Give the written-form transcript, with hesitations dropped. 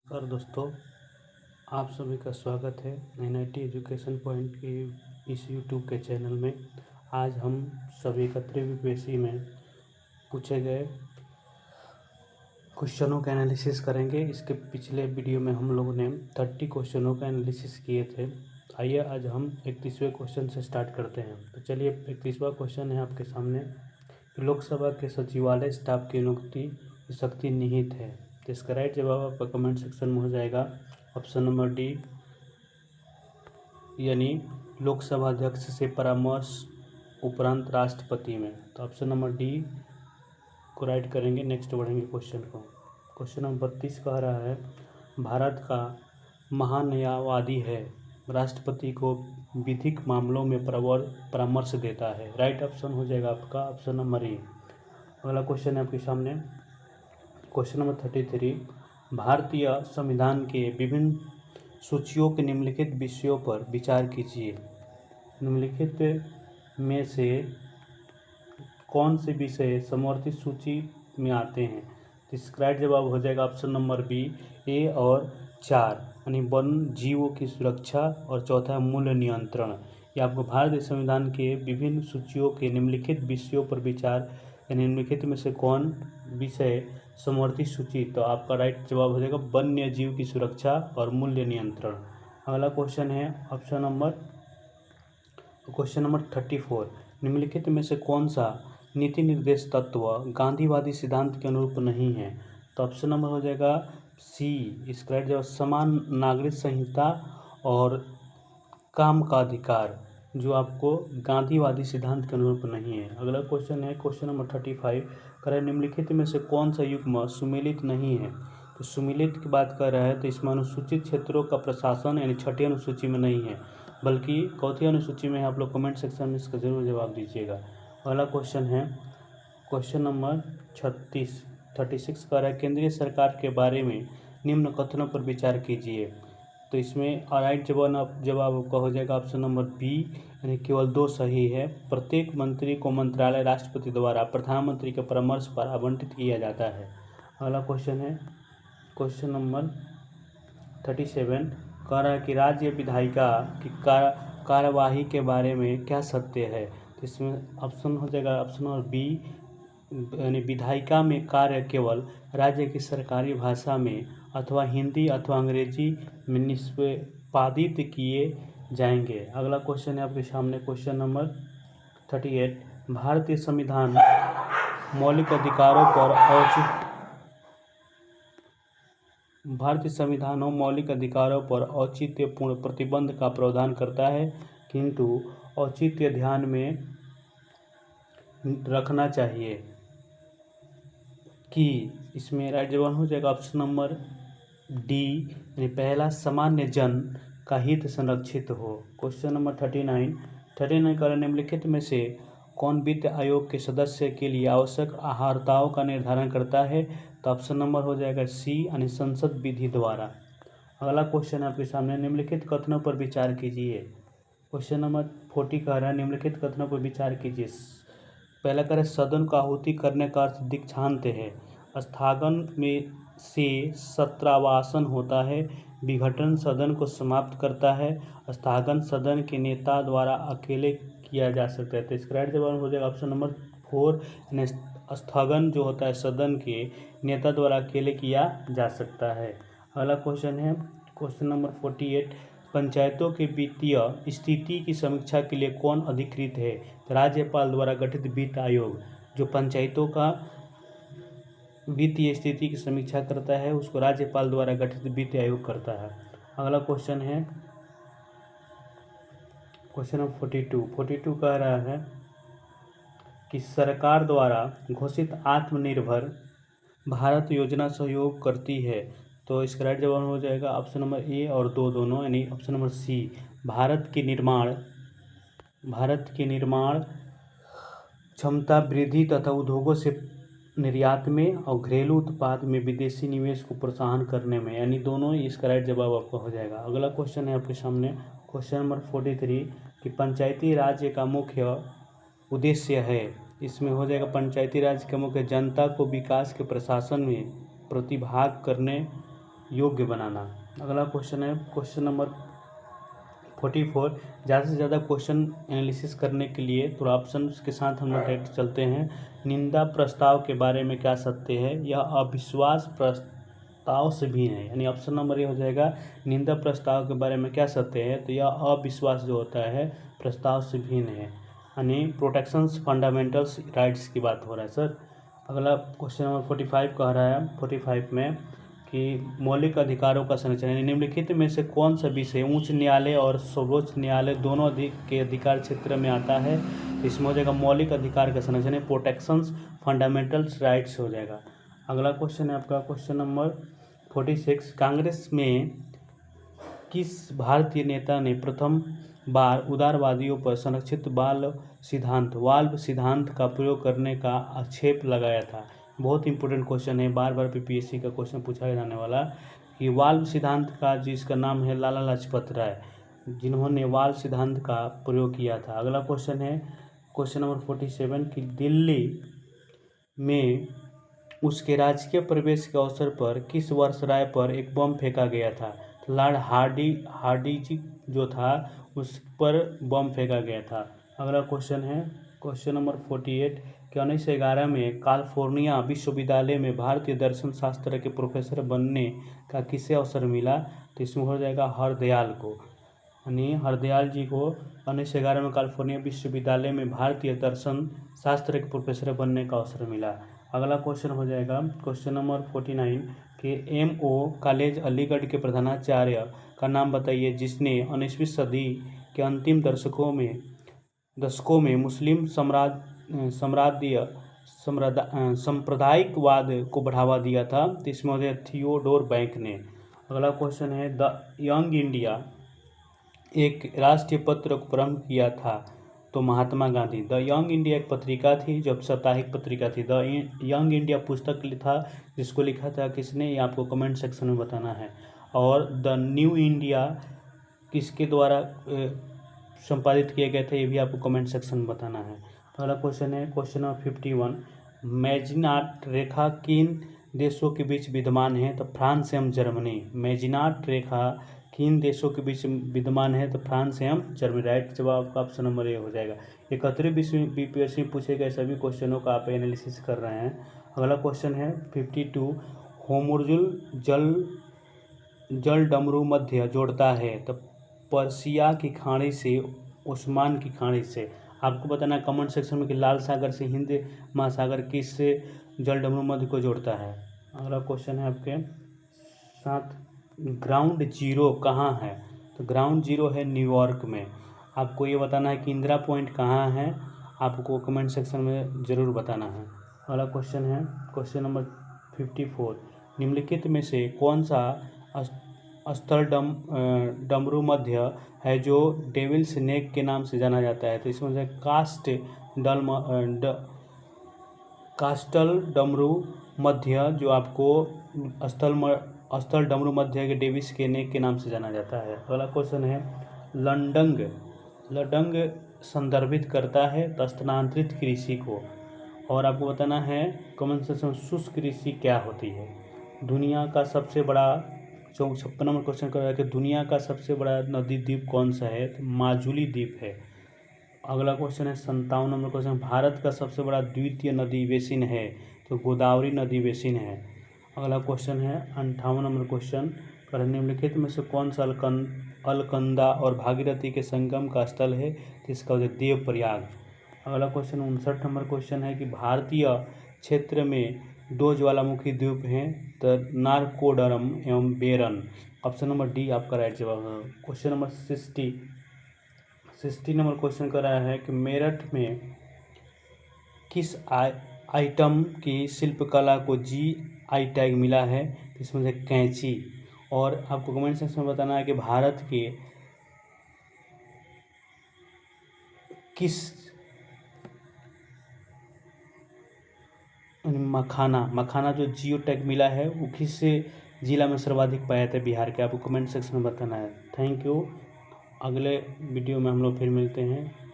और दोस्तों, आप सभी का स्वागत है एनआईटी एजुकेशन पॉइंट की इस यूट्यूब के चैनल में। आज हम सभी 31वीं पेशी में पूछे गए क्वेश्चनों का एनालिसिस करेंगे। इसके पिछले वीडियो में हम लोगों ने 30 क्वेश्चनों का एनालिसिस किए थे। आइए आज हम 31वें क्वेश्चन से स्टार्ट करते हैं। तो चलिए, 31वां क्वेश्चन है आपके सामने। लोकसभा के सचिवालय स्टाफ की नियुक्ति शक्ति निहित है। तो इसका राइट जवाब आपका कमेंट सेक्शन में हो जाएगा ऑप्शन नंबर डी, यानी लोकसभा अध्यक्ष से परामर्श उपरांत राष्ट्रपति में। तो ऑप्शन नंबर डी को राइट करेंगे। नेक्स्ट बढ़ेंगे क्वेश्चन को। क्वेश्चन नंबर 32 कह रहा है, भारत का महान्यायवादी है, राष्ट्रपति को विधिक मामलों में परामर्श देता है। राइट ऑप्शन हो जाएगा आपका ऑप्शन नंबर ए। अगला क्वेश्चन है आपके सामने। क्वेश्चन नंबर 33, भारतीय संविधान के विभिन्न सूचियों के निम्नलिखित विषयों पर विचार कीजिए। निम्नलिखित में से कौन से विषय समवर्ती सूची में आते हैं? तो इसका राइट जवाब हो जाएगा ऑप्शन नंबर बी, ए और 4, यानी वन्य जीवों की सुरक्षा, और चौथा है मूल्य नियंत्रण। ये आपको भारतीय संविधान के विभिन्न सूचियों के निम्नलिखित विषयों पर विचार, यानी निम्नलिखित में से कौन विषय समवर्ती सूची। तो आपका राइट जवाब हो जाएगा वन्य जीव की सुरक्षा और मूल्य नियंत्रण। अगला क्वेश्चन है क्वेश्चन नंबर 34, निम्नलिखित में से कौन सा नीति निर्देश तत्व गांधीवादी सिद्धांत के अनुरूप नहीं है? तो ऑप्शन नंबर हो जाएगा सी, इसका राइट जवाब समान नागरिक संहिता और काम का अधिकार, जो आपको गांधीवादी सिद्धांत के अनुरूप नहीं है। अगला क्वेश्चन है क्वेश्चन नंबर 35, करें निम्नलिखित में से कौन सा युग्म सुमेलित नहीं है? तो सुमेलित की बात कर रहा है तो इसमें अनुसूचित क्षेत्रों का प्रशासन यानी 6ठी अनुसूची में नहीं है, बल्कि चौथी अनुसूची में है। आप लोग कमेंट सेक्शन में इसका जरूर जवाब दीजिएगा। अगला क्वेश्चन है क्वेश्चन नंबर 36 का है, केंद्रीय सरकार के बारे में निम्न कथनों पर विचार कीजिए। तो इसमें राइट जवाब आपका हो जाएगा ऑप्शन नंबर बी, यानी केवल 2 सही है। प्रत्येक मंत्री को मंत्रालय राष्ट्रपति द्वारा प्रधानमंत्री के परामर्श पर आवंटित किया जाता है। अगला क्वेश्चन है क्वेश्चन नंबर 37, कह रहा है कि राज्य विधायिका की कार्यवाही के बारे में क्या सत्य है? तो इसमें ऑप्शन हो जाएगा ऑप्शन नंबर बी, यानी विधायिका में कार्य केवल राज्य की सरकारी भाषा में अथवा हिंदी अथवा अंग्रेजी में निष्पादित किए जाएंगे। अगला क्वेश्चन है आपके सामने क्वेश्चन नंबर 38, भारतीय संविधान मौलिक अधिकारों पर औचित्यपूर्ण प्रतिबंध का प्रावधान करता है, किंतु औचित्य ध्यान में रखना चाहिए कि इसमें राइट जवाब हो जाएगा ऑप्शन नंबर डी, यानी पहला सामान्य जन का हित संरक्षित हो। क्वेश्चन नंबर 39 का निम्नलिखित में से कौन वित्त आयोग के सदस्य के लिए आवश्यक अर्हताओं का निर्धारण करता है? तो ऑप्शन नंबर हो जाएगा सी, यानी संसद विधि द्वारा। अगला क्वेश्चन है आपके सामने, निम्नलिखित कथनों पर विचार कीजिए। क्वेश्चन नंबर 40 कह रहा है, निम्नलिखित कथनों पर विचार कीजिए। पहला कह रहा है, सदन को आहुति करने का अर्थ दीक्षांत है। स्थगन में से सत्रावसान होता है। विघटन सदन को समाप्त करता है। स्थगन सदन के नेता द्वारा अकेले किया जा सकता है। तो इसका राइट जवाब हो जाएगा ऑप्शन नंबर 4, यानी स्थगन जो होता है सदन के नेता द्वारा अकेले किया जा सकता है। अगला क्वेश्चन है क्वेश्चन नंबर 48, पंचायतों के वित्तीय स्थिति की समीक्षा के लिए कौन अधिकृत है? राज्यपाल द्वारा गठित वित्त आयोग जो पंचायतों का वित्तीय स्थिति की समीक्षा करता है, उसको राज्यपाल द्वारा गठित वित्त आयोग करता है। अगला क्वेश्चन है क्वेश्चन नंबर 42 कह रहा है कि सरकार द्वारा घोषित आत्मनिर्भर भारत योजना सहयोग करती है। तो इसका राइट जवाब हो जाएगा ऑप्शन नंबर ए और 2 दोनों, यानी ऑप्शन नंबर सी, भारत के निर्माण क्षमता वृद्धि तथा उद्योगों से निर्यात में और घरेलू उत्पाद में विदेशी निवेश को प्रोत्साहन करने में, यानी दोनों। इसका राइट जवाब आपका हो जाएगा। अगला क्वेश्चन है आपके सामने क्वेश्चन नंबर 43 कि पंचायती राज का मुख्य उद्देश्य है। इसमें हो जाएगा पंचायती राज का मुख्य जनता को विकास के प्रशासन में प्रतिभाग करने योग्य बनाना। अगला क्वेश्चन है क्वेश्चन नंबर 44। ज़्यादा से ज़्यादा क्वेश्चन एनालिसिस करने के लिए थोड़ा ऑप्शन के साथ हम लोग डायरेक्ट चलते हैं। निंदा प्रस्ताव के बारे में क्या सत्य है? यह अविश्वास प्रस्ताव से भिन्न है। यानी ऑप्शन नंबर ये हो जाएगा, निंदा प्रस्ताव के बारे में क्या सत्य है? तो यह अविश्वास जो होता है प्रस्ताव से भिन्न है। यानी प्रोटेक्शंस फंडामेंटल्स राइट्स की बात हो रहा है सर। अगला क्वेश्चन नंबर 45 कह रहा है 45 में कि मौलिक अधिकारों का संरक्षण, यानी निम्नलिखित में से कौन सा विषय उच्च न्यायालय और सर्वोच्च न्यायालय दोनों के अधिकार क्षेत्र में आता है? इसमें हो जाएगा मौलिक अधिकार का संरक्षण, प्रोटेक्शंस फंडामेंटल्स राइट्स हो जाएगा। अगला क्वेश्चन है आपका क्वेश्चन नंबर 46। कांग्रेस में किस भारतीय नेता ने प्रथम बार उदारवादियों पर संरक्षित वाल्व सिद्धांत का प्रयोग करने का आक्षेप लगाया था? बहुत इंपॉर्टेंट क्वेश्चन है, बार बार पीपीएससी का क्वेश्चन पूछा जाने वाला कि वाल्व सिद्धांत का जिसका नाम है लाला लाजपत राय, जिन्होंने वाल्व सिद्धांत का प्रयोग किया था। अगला क्वेश्चन है क्वेश्चन नंबर 47 कि दिल्ली में उसके राजकीय प्रवेश के अवसर पर किस वर्ष राय पर एक बम फेंका गया था? लॉर्ड हार्डिंज जो था उस पर बम फेंका गया था। अगला क्वेश्चन है क्वेश्चन नंबर 48 कि 1911 में कैलिफोर्निया विश्वविद्यालय में भारतीय दर्शन शास्त्र के प्रोफेसर बनने का किसे अवसर मिला? तो इसमें हो जाएगा हरदयाल को, यानी हरदयाल जी को 1911 में कैलिफोर्निया विश्वविद्यालय में भारतीय दर्शन शास्त्र के प्रोफेसर बनने का अवसर मिला। अगला क्वेश्चन हो जाएगा क्वेश्चन नंबर 49 कि एमओ कॉलेज अलीगढ़ के प्रधानाचार्य का नाम बताइए जिसने 19वीं सदी के अंतिम दशकों में मुस्लिम सांप्रदायिकवाद को बढ़ावा दिया था। तो इसमें हो जाएगा थियोडोर बैंक ने। अगला क्वेश्चन है द यंग इंडिया एक राष्ट्रीय पत्र को प्रारंभ किया था? तो Mahatma Gandhi. The young India एक पत्रिका थी, जब साप्ताहिक पत्रिका थी। द यंग इंडिया पुस्तक था जिसको लिखा था किसने, ये आपको कमेंट सेक्शन में बताना है। और द न्यू इंडिया किसके द्वारा संपादित किए गए थे, ये भी आपको कमेंट सेक्शन में बताना है। अगला क्वेश्चन है क्वेश्चन नंबर 51। मैजिनाट रेखा किन देशों के बीच विद्यमान है? तो फ्रांस एवं जर्मनी। मैजिनाट रेखा किन देशों के बीच विद्यमान है? तो फ्रांस एवं जर्मनी। राइट जवाब का ऑप्शन नंबर ए हो जाएगा। 31वीं बीपीएससी में पूछे गए सभी क्वेश्चनों का आप एनालिसिस कर रहे हैं। अगला क्वेश्चन है 52। होर्मुजुल जल डमरू मध्य जोड़ता है? तो पर्सिया की खाड़ी से ओस्मान की खाड़ी से। आपको बताना है कमेंट सेक्शन में कि लाल सागर से हिंद महासागर किस जल डमरू मध्य को जोड़ता है। अगला क्वेश्चन है आपके साथ, ग्राउंड जीरो कहाँ है? तो ग्राउंड जीरो है न्यूयॉर्क में। आपको ये बताना है कि इंदिरा पॉइंट कहाँ है, आपको कमेंट सेक्शन में ज़रूर बताना है। अगला क्वेश्चन है क्वेश्चन नंबर 54। निम्नलिखित में से कौन सा स्थल डमरू मध्य है जो डेविल्स नेक के नाम से जाना जाता है? तो इसमें से कास्टल डमरू मध्य जो आपको स्थल डमरू मध्य के डेविस के नेक के नाम से जाना जाता है। अगला क्वेश्चन है लडंग संदर्भित करता है स्थानांतरित कृषि को। और आपको बताना है कमेंट सेक्शन शुष्क कृषि क्या होती है। दुनिया का सबसे बड़ा 56 नंबर क्वेश्चन कर रहा है कि दुनिया का सबसे बड़ा नदी द्वीप कौन सा है? तो माजुली द्वीप है। अगला क्वेश्चन है 57 नंबर क्वेश्चन, भारत का सबसे बड़ा द्वितीय नदी बेसिन है? तो गोदावरी नदी बेसिन है। अगला क्वेश्चन है 58 नंबर क्वेश्चन, निम्नलिखित में से कौन सा अलकनंदा और भागीरथी के संगम का स्थल है? तो इसका हो जाए देवप्रयाग। अगला क्वेश्चन 59 नंबर क्वेश्चन है कि भारतीय क्षेत्र में दो ज्वालामुखी द्वीप हैं, तो नारकोडरम एवं बेरन। ऑप्शन नंबर डी आपका राइट जवाब है। क्वेश्चन नंबर 60 नंबर क्वेश्चन कर रहा है कि मेरठ में किस आइटम की शिल्पकला को GI टैग मिला है? इसमें से कैंची। और आपको कमेंट सेक्शन में बताना है कि भारत के किस मखाना जो जियो टैग मिला है वो किस जिला में सर्वाधिक पाया जाता है बिहार के, आपको कमेंट सेक्शन में बताना है। Thank you. अगले वीडियो में हम लोग फिर मिलते हैं।